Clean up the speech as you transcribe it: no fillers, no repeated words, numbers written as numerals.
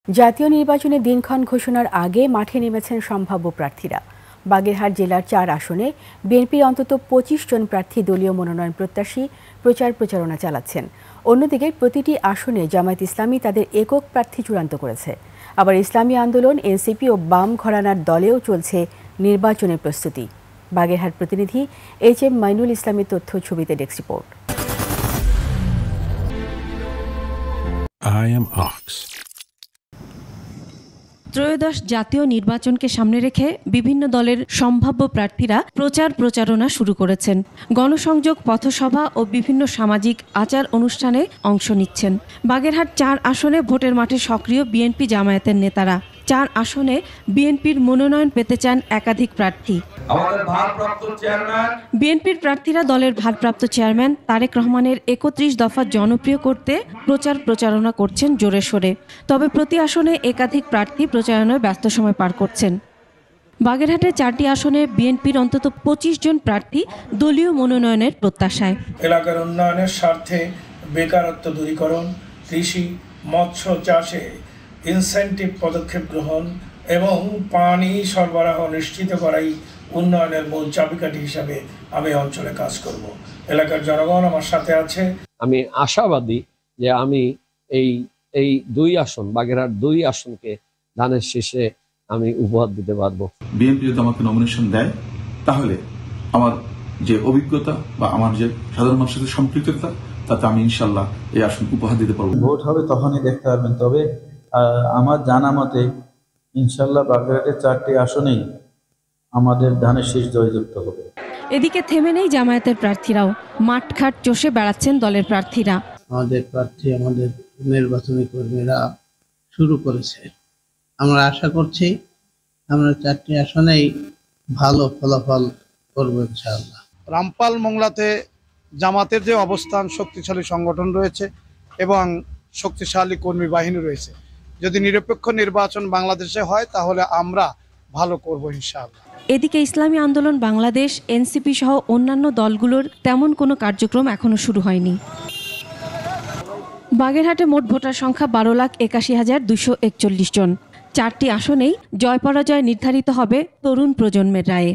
জাতীয় নির্বাচনে দিনক্ষণ ঘোষণার আগে মাঠে নেমেছেন সম্ভাব্য প্রার্থীরা। বাগেরহাট জেলার 4 আসনে বিএনপির অন্তত 25 জন প্রার্থী দলীয় মনোনয়ন প্রত্যাশী প্রচারণা চালাচ্ছেন। অন্যদিকে প্রতিটি আসনে জামায়াত ইসলামী তাদের একক প্রার্থী চূড়ান্ত করেছে। আবার ইসলামী আন্দোলন, এনসিপি ও বাম ঘরানার দলেও চলছে নির্বাচনের প্রস্তুতি। বাগেরহাট প্রতিনিধি HM মাইনুল ইসলামের তথ্য ছবিতে ডেস্ক রিপোর্ট। ত্রয়োদশ জাতীয় নির্বাচনকে সামনে রেখে বিভিন্ন দলের সম্ভাব্য প্রার্থীরা প্রচারণা শুরু করেছেন। গণসংযোগ, পথসভা ও বিভিন্ন সামাজিক আচার অনুষ্ঠানে অংশ নিচ্ছেন। বাগেরহাট 4 আসনে ভোটের মাঠে সক্রিয় বিএনপি জামায়াতের নেতারা। 4 আসনে বিএনপির মনোনয়ন পেতে চান একাধিক প্রার্থী। বিএনপির প্রার্থীরা দলের ভারপ্রাপ্ত চেয়ারম্যান তারেক রহমানের 31 দফা জনপ্রিয় করতে প্রচারণা করছেন জোরে সোরে। তবে প্রতি আসনে একাধিক প্রার্থী প্রচারণায় ব্যস্ত সময় পার করছেন। বাগেরহাটের 4টি আসনে বিএনপির অন্তত 25 জন প্রার্থী দলীয় মনোনয়নের প্রত্যাশায়। এলাকার উন্নয়নের স্বার্থে বেকারত্ব দূরীকরণ, কৃষি, মৎস্য চাষে ইনসেন্টিভ পদক্ষেপ গ্রহণ এবং পানি সরবরাহ নিশ্চিত করাই উন্নয়নের মূল চাবিকাঠি হিসাবে আমি অঞ্চলে কাজ করব। এলাকার জনগণ আমার সাথে আছে। আমি আশাবাদী যে আমি এই 2 আসন, বাগেরহাট 2 আসনকে ধানের শীষে আমি উপহার দিতে পারবো। বিএনপি যদি আমাকে নমিনেশন দেয় তাহলে আমার যে অভিজ্ঞতা বা আমার যে সাধারণ মানুষের সাথে সম্পৃক্ততা, তাতে আমি ইনশাল্লাহ এই আসন উপহার দিতে পারবো। ভোট হবে তখনই দেখতে পারবেন। তবে আমার জানা মতে ইনশাল্লাহ বাগেরহাটের 4টি আসনেই আমাদের ধানের শীষ জয়যুক্ত হবে। এদিকে থেমে নেই জামায়াতের প্রার্থীরাও। মাঠঘাট চষে বেড়াচ্ছেন দলের প্রার্থীরা। আমাদের প্রার্থী, আমাদের নির্বাচনী কর্মীরা শুরু করেছে। আমরা আশা করছি আমরা 4টি আসনেই ভালো ফলাফল করব ইনশাআল্লাহ। রামপাল মোংলাতে জামাতের যে অবস্থান, শক্তিশালী সংগঠন রয়েছে এবং শক্তিশালী কর্মী বাহিনী রয়েছে। যদি নিরপেক্ষ নির্বাচন বাংলাদেশে হয় তাহলে আমরা ভালো করব ইনশাআল্লাহ। এদিকে ইসলামী আন্দোলন বাংলাদেশ, এনসিপি সহ অন্যান্য দলগুলোর তেমন কোনো কার্যক্রম এখনো শুরু হয়নি। বাগেরহাটে মোট ভোটার সংখ্যা 12,81,241 জন। 4টি আসনেই জয় পরাজয় নির্ধারিত হবে তরুণ প্রজন্মের রায়ে।